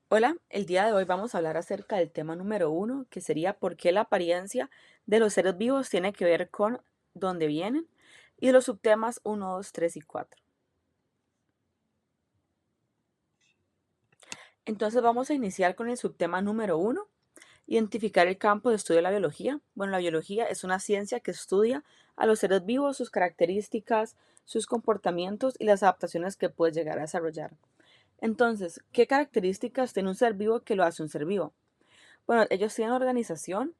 Hola, el día de hoy vamos a hablar acerca del tema número uno, que sería por qué la apariencia de los seres vivos tiene que ver con dónde vienen, y de los subtemas uno, 2, 3 y 4. Entonces vamos a iniciar con el subtema número uno, identificar el campo de estudio de la biología. Bueno, la biología es una ciencia que estudia a los seres vivos, sus características, sus comportamientos y las adaptaciones que puede llegar a desarrollar. Entonces, ¿qué características tiene un ser vivo que lo hace un ser vivo? Bueno, ellos tienen organización,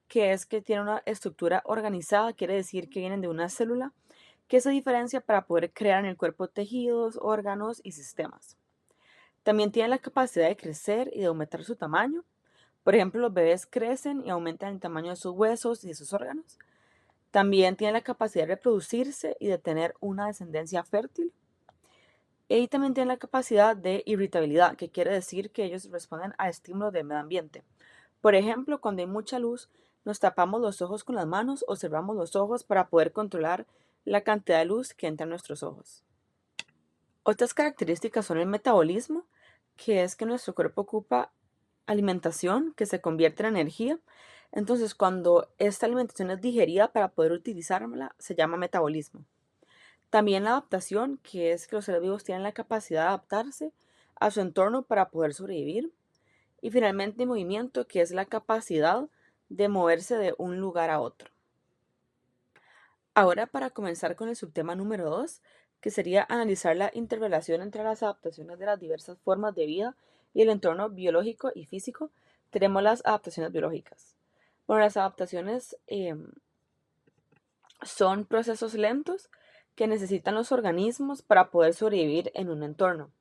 que es que tienen una estructura organizada, quiere decir que vienen de una célula, que se diferencia para poder crear en el cuerpo tejidos, órganos y sistemas. También tienen la capacidad de crecer y de aumentar su tamaño. Por ejemplo, los bebés crecen y aumentan el tamaño de sus huesos y de sus órganos. También tienen la capacidad de reproducirse y de tener una descendencia fértil. Y también tienen la capacidad de irritabilidad, que quiere decir que ellos responden a estímulos del medio ambiente. Por ejemplo, cuando hay mucha luz, nos tapamos los ojos con las manos o cerramos los ojos para poder controlar la cantidad de luz que entra en nuestros ojos. Otras características son el metabolismo, que es que nuestro cuerpo ocupa alimentación que se convierte en energía. Entonces, cuando esta alimentación es digerida para poder utilizarla, se llama metabolismo. También la adaptación, que es que los seres vivos tienen la capacidad de adaptarse a su entorno para poder sobrevivir. Y finalmente movimiento, que es la capacidad de moverse de un lugar a otro. Ahora para comenzar con el subtema número 2, que sería analizar la interrelación entre las adaptaciones de las diversas formas de vida y el entorno biológico y físico, tenemos las adaptaciones biológicas. Bueno, las adaptaciones son procesos lentos que necesitan los organismos para poder sobrevivir en un entorno.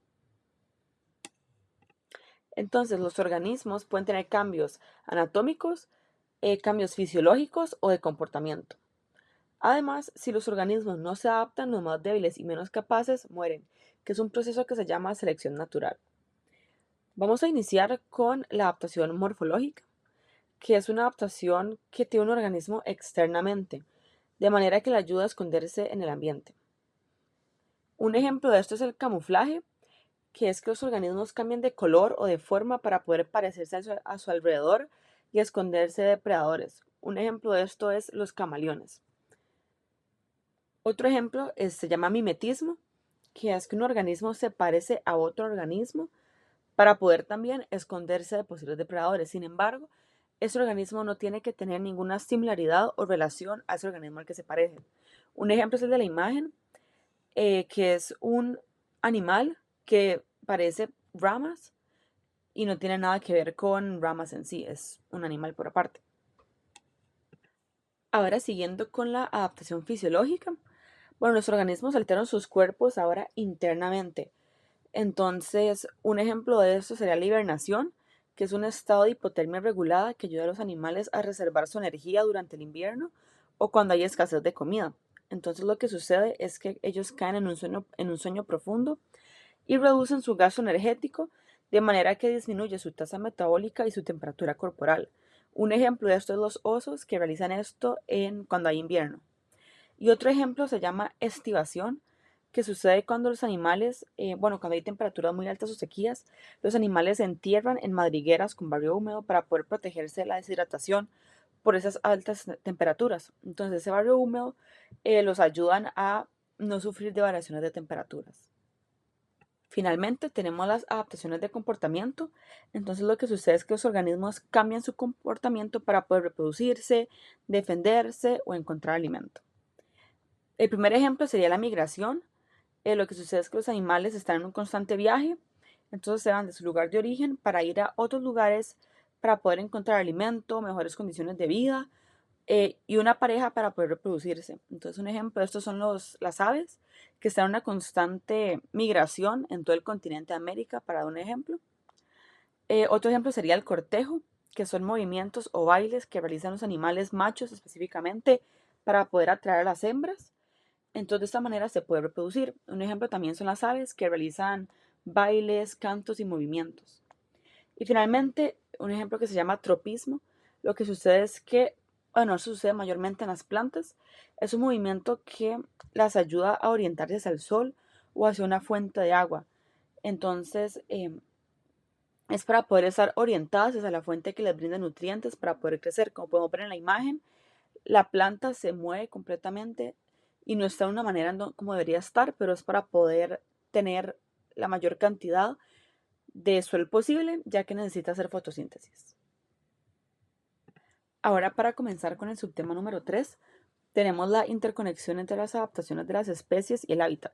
Entonces, los organismos pueden tener cambios anatómicos, cambios fisiológicos o de comportamiento. Además, si los organismos no se adaptan, los más débiles y menos capaces mueren, que es un proceso que se llama selección natural. Vamos a iniciar con la adaptación morfológica, que es una adaptación que tiene un organismo externamente, de manera que le ayuda a esconderse en el ambiente. Un ejemplo de esto es el camuflaje, que es que los organismos cambian de color o de forma para poder parecerse a su alrededor y esconderse de depredadores. Un ejemplo de esto es los camaleones. Otro ejemplo se llama mimetismo, que es que un organismo se parece a otro organismo para poder también esconderse de posibles depredadores. Sin embargo, ese organismo no tiene que tener ninguna similaridad o relación a ese organismo al que se parece. Un ejemplo es el de la imagen, que es un animal que parece ramas y no tiene nada que ver con ramas en sí, es un animal por aparte. Ahora siguiendo con la adaptación fisiológica, bueno, los organismos alteran sus cuerpos ahora internamente. Entonces, un ejemplo de esto sería la hibernación, que es un estado de hipotermia regulada que ayuda a los animales a reservar su energía durante el invierno o cuando hay escasez de comida. Entonces, lo que sucede es que ellos caen en un sueño profundo y reducen su gasto energético de manera que disminuye su tasa metabólica y su temperatura corporal. Un ejemplo de esto es los osos que realizan esto cuando hay invierno. Y otro ejemplo se llama estivación, que sucede cuando los animales, cuando hay temperaturas muy altas o sequías, los animales se entierran en madrigueras con barrio húmedo para poder protegerse de la deshidratación por esas altas temperaturas. Entonces ese barrio húmedo los ayudan a no sufrir de variaciones de temperaturas. Finalmente tenemos las adaptaciones de comportamiento. Entonces lo que sucede es que los organismos cambian su comportamiento para poder reproducirse, defenderse o encontrar alimento. El primer ejemplo sería la migración. Lo que sucede es que los animales están en un constante viaje, entonces se van de su lugar de origen para ir a otros lugares para poder encontrar alimento, mejores condiciones de vida y una pareja para poder reproducirse. Entonces un ejemplo de estos son las aves que están en una constante migración en todo el continente de América, para dar un ejemplo. Otro ejemplo sería el cortejo, que son movimientos o bailes que realizan los animales machos específicamente para poder atraer a las hembras. Entonces, de esta manera se puede reproducir. Un ejemplo también son las aves que realizan bailes, cantos y movimientos. Y finalmente, un ejemplo que se llama tropismo. Lo que sucede es que, bueno, eso sucede mayormente en las plantas. Es un movimiento que las ayuda a orientarse hacia el sol o hacia una fuente de agua. Entonces, es para poder estar orientadas hacia la fuente que les brinda nutrientes para poder crecer. Como podemos ver en la imagen, la planta se mueve completamente y no está de una manera como debería estar, pero es para poder tener la mayor cantidad de sol posible, ya que necesita hacer fotosíntesis. Ahora, para comenzar con el subtema número 3, tenemos la interconexión entre las adaptaciones de las especies y el hábitat.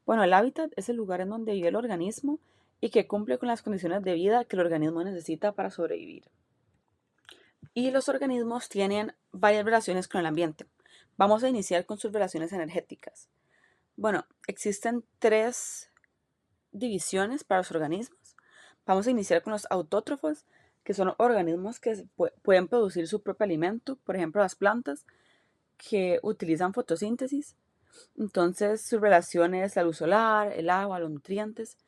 Bueno, el hábitat es el lugar en donde vive el organismo y que cumple con las condiciones de vida que el organismo necesita para sobrevivir. Y los organismos tienen varias relaciones con el ambiente. Vamos a iniciar con sus relaciones energéticas. Bueno, existen 3 divisiones para los organismos. Vamos a iniciar con los autótrofos, que son organismos que pueden producir su propio alimento, por ejemplo las plantas, que utilizan fotosíntesis. Entonces, sus relaciones, la luz solar, el agua, los nutrientes.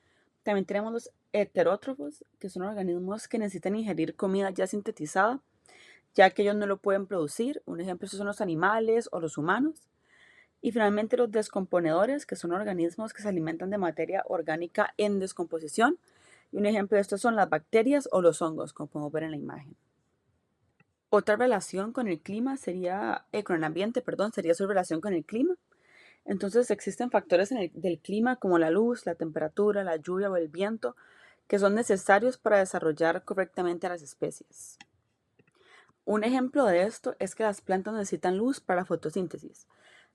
También tenemos los heterótrofos, que son organismos que necesitan ingerir comida ya sintetizada, ya que ellos no lo pueden producir. Un ejemplo, estos son los animales o los humanos. Y finalmente los descomponedores, que son organismos que se alimentan de materia orgánica en descomposición. Y un ejemplo de estos son las bacterias o los hongos, como podemos ver en la imagen. Otra relación con el clima sería, con el ambiente, perdón, sería su relación con el clima. Entonces existen factores del clima como la luz, la temperatura, la lluvia o el viento que son necesarios para desarrollar correctamente a las especies. Un ejemplo de esto es que las plantas necesitan luz para la fotosíntesis.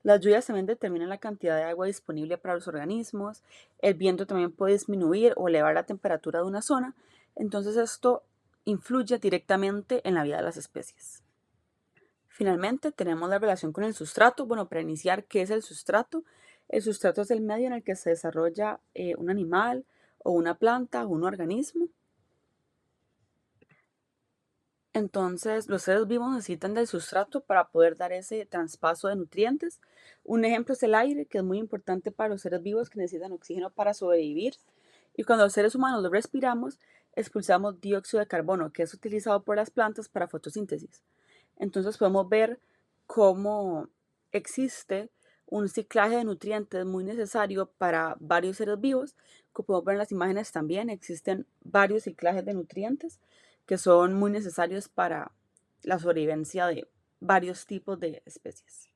Las lluvias también determinan la cantidad de agua disponible para los organismos. El viento también puede disminuir o elevar la temperatura de una zona. Entonces esto influye directamente en la vida de las especies. Finalmente tenemos la relación con el sustrato. Bueno, para iniciar, ¿qué es el sustrato? El sustrato es el medio en el que se desarrolla un animal o una planta o un organismo. Entonces, los seres vivos necesitan del sustrato para poder dar ese traspaso de nutrientes. Un ejemplo es el aire, que es muy importante para los seres vivos que necesitan oxígeno para sobrevivir. Y cuando los seres humanos lo respiramos, expulsamos dióxido de carbono, que es utilizado por las plantas para fotosíntesis. Entonces podemos ver cómo existe un ciclaje de nutrientes muy necesario para varios seres vivos. Como podemos ver en las imágenes también, existen varios ciclajes de nutrientes que son muy necesarios para la sobrevivencia de varios tipos de especies.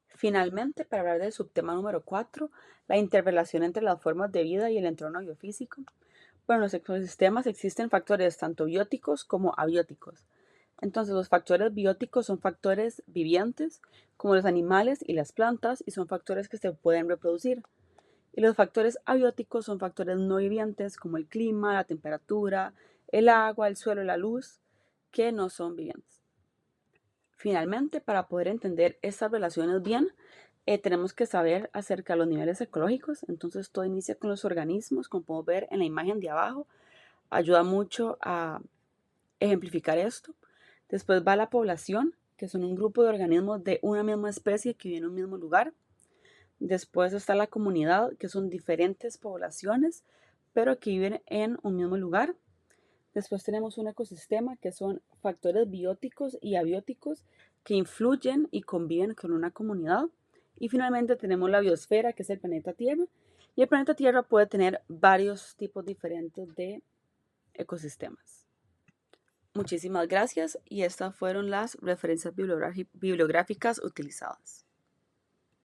Finalmente, para hablar del subtema número 4, la interrelación entre las formas de vida y el entorno biofísico. Bueno, en los ecosistemas existen factores tanto bióticos como abióticos. Entonces, los factores bióticos son factores vivientes, como los animales y las plantas, y son factores que se pueden reproducir. Y los factores abióticos son factores no vivientes, como el clima, la temperatura, el agua, el suelo y la luz, que no son vivientes. Finalmente, para poder entender estas relaciones bien, tenemos que saber acerca de los niveles ecológicos. Entonces, todo inicia con los organismos, como podemos ver en la imagen de abajo. Ayuda mucho a ejemplificar esto. Después va la población, que son un grupo de organismos de una misma especie que viven en un mismo lugar. Después está la comunidad, que son diferentes poblaciones, pero que viven en un mismo lugar. Después tenemos un ecosistema, que son factores bióticos y abióticos que influyen y conviven con una comunidad. Y finalmente tenemos la biosfera, que es el planeta Tierra. Y el planeta Tierra puede tener varios tipos diferentes de ecosistemas. Muchísimas gracias y estas fueron las referencias bibliográficas utilizadas.